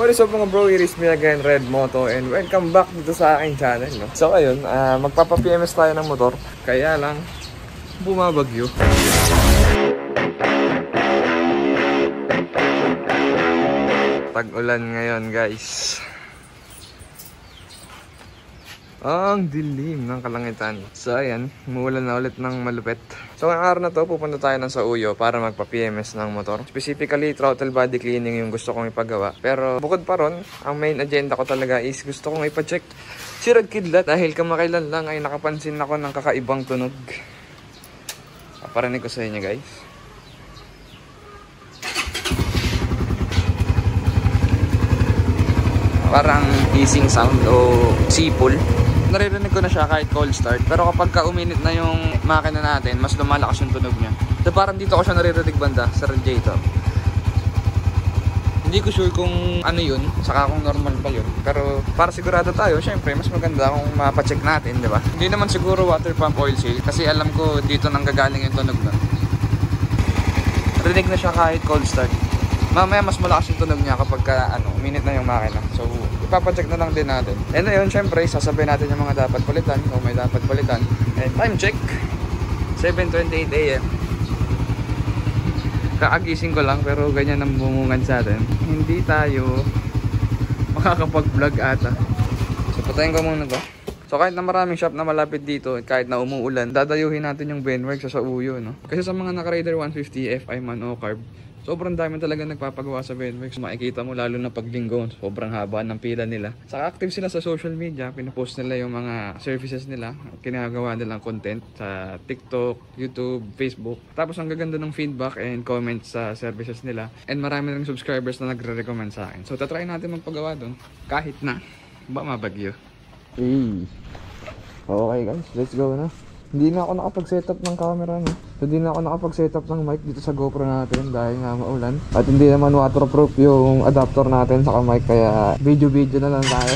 What is up mga bro, it is me again, Red Moto, and welcome back dito sa aking channel, no? So ayun, magpapa-PMS tayo ng motor, kaya lang bumabagyo. Tag-ulan ngayon guys. Ang dilim ng kalangitan. So ayan, umuulan na ulit ng malupit. So ang araw na to, pupunta tayo ng Sauyo para magpa-PMS ng motor. Specifically, throttle body cleaning yung gusto kong ipagawa. Pero bukod pa ron, ang main agenda ko talaga is gusto kong ipa-check si Red Kidlat dahil kamakailan lang ay nakapansin ako ng kakaibang tunog. Paparinig ko sa inyo guys. Parang hissing sound o sipol. Naririnig ko na siya kahit cold start. Pero kapag ka-uminit na yung makina natin, mas lumalakas yung tunog niya. So parang dito ko siya naririnig banda sa radiator. Hindi ko sure kung ano yun, saka kung normal pa yun. Pero para sigurado tayo, syempre mas maganda kung mapacheck natin, di ba? Hindi naman siguro water pump oil seal kasi alam ko dito nang gagaling yung tunog na. Rinig na siya kahit cold start. Mamaya mas malakas yung tunog niya kapag uminit na yung makina. So ipapacheck na lang din natin. And ayun, syempre sasabihin natin yung mga dapat palitan kung may dapat palitan. And time check 7:28 AM. Kaagising ko lang pero ganyan ang bumungan sa atin. Hindi tayo makakapag-vlog ata. So patayin ko muna to. So kahit na maraming shop na malapit dito, kahit na umuulan, dadayuhin natin yung Benworks sa Sauyo, no? Kasi sa mga naka-Raider 150 FI man o carb, sobrang dami talaga nagpapagawa sa Benworks. Makikita mo lalo na paglinggo, sobrang haba ng pila nila. Saka active sila sa social media, pinapost nila yung mga services nila, kinagawa nilang content sa TikTok, YouTube, Facebook. Tapos ang gaganda ng feedback and comments sa services nila. And marami ring subscribers na nagre-recommend sa akin. So tatry natin magpagawa doon, kahit na mabagyo. Okay guys, let's go na. Hindi na ako nakapag-setup ng camera, no? So, hindi na ako nakapag-setup ng mic dito sa GoPro natin dahil nga maulan. At hindi naman waterproof yung adapter natin sa mic, kaya video-video na lang tayo.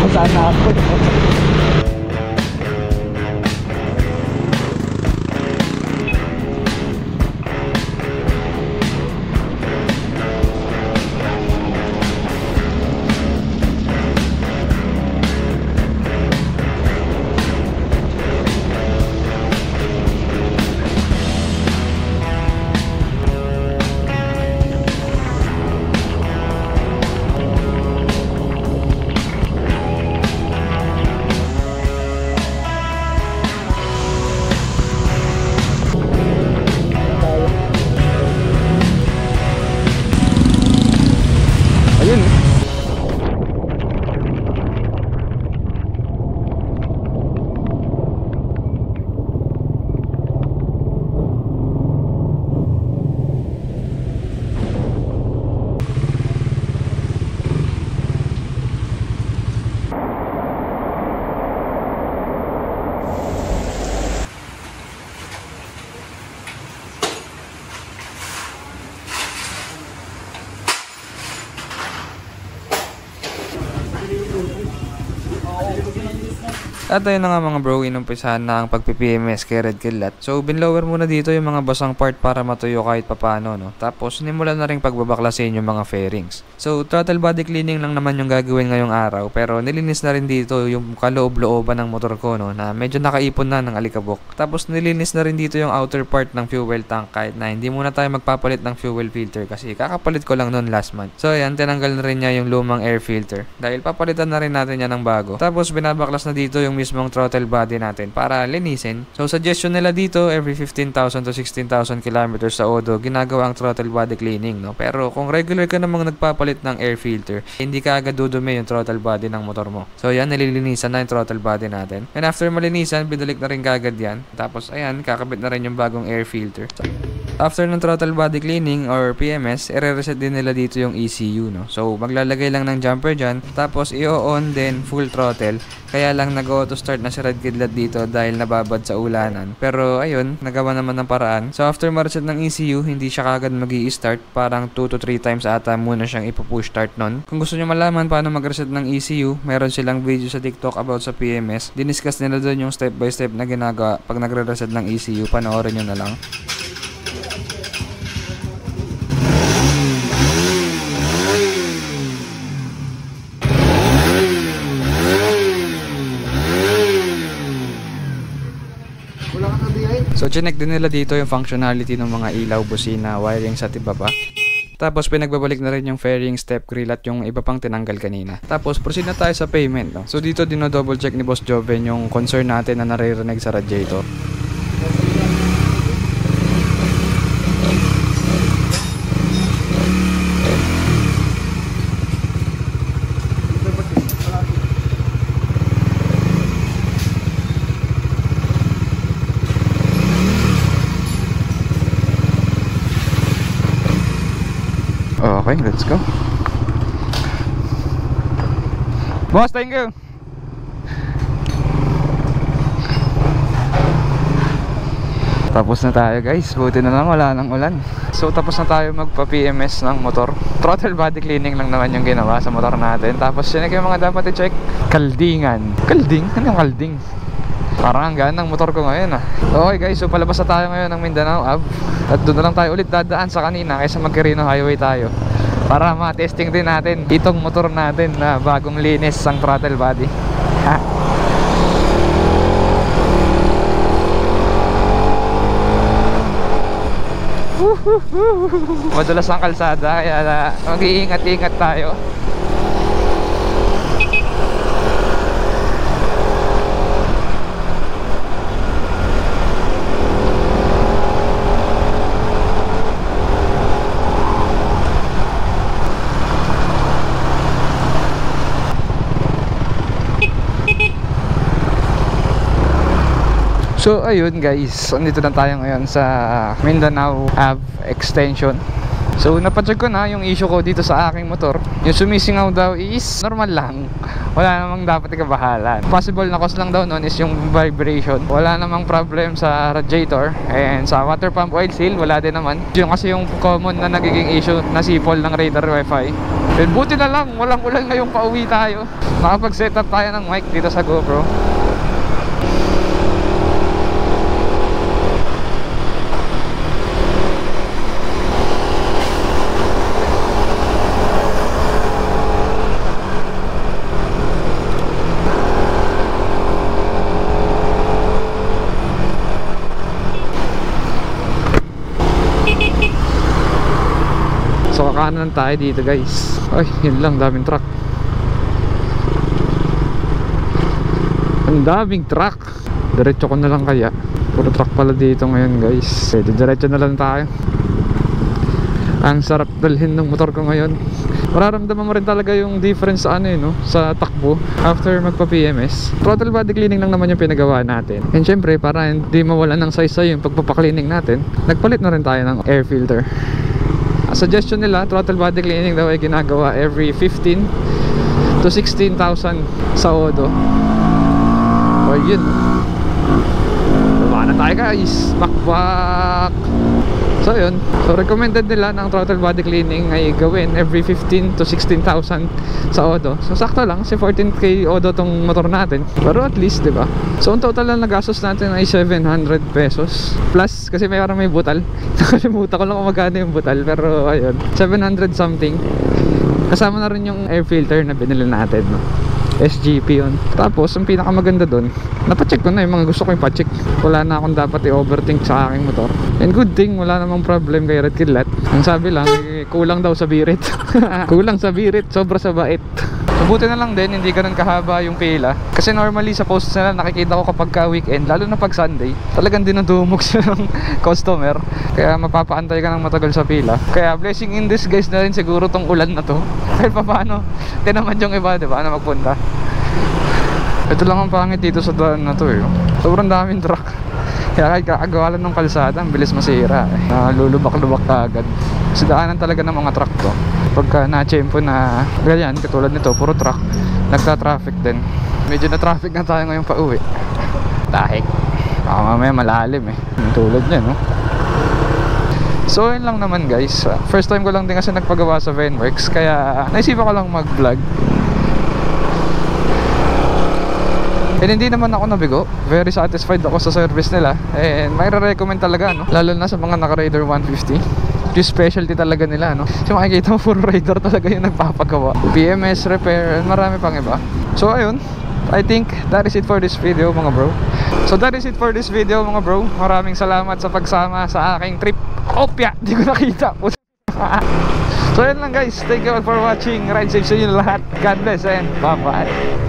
Sana ako. At ayun na nga mga bro, inumpisahan na ang pagpi-PMS kay Red Kidlat. So binlower muna dito yung mga basang part para matuyo kahit papano, no? Tapos sinimulan na rin pagbabaklasin yung mga fairings. So throttle body cleaning lang naman yung gagawin ngayong araw, pero nilinis na rin dito yung kaloob-looban ng motor ko, no, na medyo nakaipon na ng alikabok. Tapos nilinis na rin dito yung outer part ng fuel tank, kahit na hindi muna tayo magpapalit ng fuel filter kasi kakapalit ko lang noon last month. So ayan, tinanggal na rin niya yung lumang air filter dahil papalitan na rin natin yan ng bago. Tapos binabaklas na dito yung mismong throttle body natin para linisin. So suggestion nila dito, every 15,000 to 16,000 kilometers sa odo, ginagawa ang throttle body cleaning, no? Pero kung regular ka namang nagpapalit ng air filter, hindi ka agad dudumi yung throttle body ng motor mo. So yan, nililinisan na yung throttle body natin. And after malinisan, binalik na rin kagad yan. Tapos ayan, kakabit na rin yung bagong air filter. After ng throttle body cleaning or PMS, i-reset din nila dito yung ECU, no? So maglalagay lang ng jumper dyan, tapos i-on din full throttle. Kaya lang nag-auto start na si Red Kidlat dito dahil nababad sa ulanan. Pero ayun, nagawa naman ng paraan. So after ma-reset ng ECU, hindi siya kagad mag-i-start. Parang 2 to 3 times ata muna siyang ipupush start nun. Kung gusto nyo malaman paano mag-reset ng ECU, meron silang video sa TikTok about sa PMS. Diniscuss nila doon yung step by step na ginagawa pag nagre-reset ng ECU. Panoorin nyo na lang. So, chinek din nila dito yung functionality ng mga ilaw, busina, wiring sa iba pa. Tapos, pinagbabalik na rin yung fairing, step grill at yung iba pang tinanggal kanina. Tapos, proceed na tayo sa payment. No? So, dito dino-double check ni Boss Joven yung concern natin na naririnig sa radiator. Okay, let's go. Boss, thank you. Tapos na tayo guys, buti na lang wala nang ulan. So tapos na tayo magpa-PMS ng motor. Throttle body cleaning lang naman yung ginawa sa motor natin. Tapos yun yung mga dapat i-check. Kaldingan. Kalding? Ano yung kalding? Parang ang gaan ng motor ko ngayon ah. Okay guys, so palabas na tayo ngayon ng Mindanao Ave. At doon na lang tayo ulit dadaan sa kanina kaysa mag-Quirino Highway tayo. Para ma-testing din natin itong motor natin na bagong linis ang throttle body. Ha? Madulas ang kalsada kaya mag-iingat-ingat tayo. So ayun guys, andito na tayo ngayon sa Mindanao Ave Extension. So napacheck ko na yung issue ko dito sa aking motor. Yung sumisingaw daw is normal lang. Wala namang dapat ikabahalan. Possible na cause lang daw nun is yung vibration. Wala namang problem sa radiator. And sa water pump oil seal, wala din naman. Yung kasi yung common na nagiging issue na sipol ng radar wifi. And buti na lang, walang ulan ngayong pauwi tayo. Nakapag-set up tayo ng mic dito sa GoPro. So kakanan tayo dito guys. Ay, yun lang, daming truck. Ang daming truck. Diretso ko na lang kaya. Puro truck pala dito ngayon guys. Okay, diretso na lang tayo. Ang sarap dalhin ng motor ko ngayon. Mararamdaman mo rin talaga yung difference sa ano no, sa takbo after magpa-PMS. Throttle body cleaning lang naman yung pinagawa natin. And syempre para hindi mawala ng size yung pagpapakleaning natin, nagpalit na rin tayo ng air filter. Suggestion nila, throttle body cleaning daw ay ginagawa every 15 to 16,000 sa odo. O yun, baba na tayo guys, back. So yun, so recommended nila ng throttle body cleaning ay gawin every 15 to 16,000 sa odo. So sakto lang, kasi 14k odo tong motor natin. Pero at least, diba? So ang total na nagastos natin ay 700 pesos. Plus, kasi may parang may butal. Nakalimutan ko lang kung magkano yung butal. Pero ayun, 700 something. Kasama na rin yung air filter na binili natin, no? SGP yun. Tapos, ang pinakamaganda dun, napacheck ko na yung mga gusto ko yung pacheck. Wala na akong dapat i-overthink sa aking motor. And good thing, wala namang problem kay Red Kidlat. Ang sabi lang, kulang daw sa birit. Kulang sa birit, sobra sa bait. So buti na lang din, hindi ganun kahaba yung pila. Kasi normally sa posts na nakikita ko kapag ka weekend, lalo na pag Sunday, talagang dinudumog siya ng customer. Kaya mapapaantay ka ng matagal sa pila. Kaya blessing in disguise na rin siguro tong ulan na to. Kahit pa paano, tinaman yung iba, diba, na magpunta. Ito lang ang pangit dito sa daan na to eh. Sobrang daming truck. Kaya kahit kakagawa lang ng kalsada, ang bilis masira eh. Lulubak-lubak ka agad. Kasi daanan talaga ng mga truck to. Pagka na-tsempo na ganyan, katulad nito, puro truck, nagta-traffic din. Medyo na-traffic na tayo ngayon pa uwi. Tahik. Baka mamaya malalim eh. Tulad niya, no? So yun lang naman guys. First time ko lang din kasi nagpagawa sa Venworks. Kaya naisipan ko lang mag-vlog. And hindi naman ako nabigo. Very satisfied ako sa service nila. And may re-recommend talaga, no? Lalo na sa mga naka-Raider 150. Yung specialty talaga nila, no? So makikita mo, puro Raider talaga yung nagpapagawa. PMS, repair, and marami pang iba. So ayun, I think that is it for this video mga bro. So that is it for this video mga bro. Maraming salamat sa pagsama sa aking trip. Opya! Di ko nakita. So yun lang guys. Thank you all for watching. Ride safe sa inyo lahat. God bless and bye bye.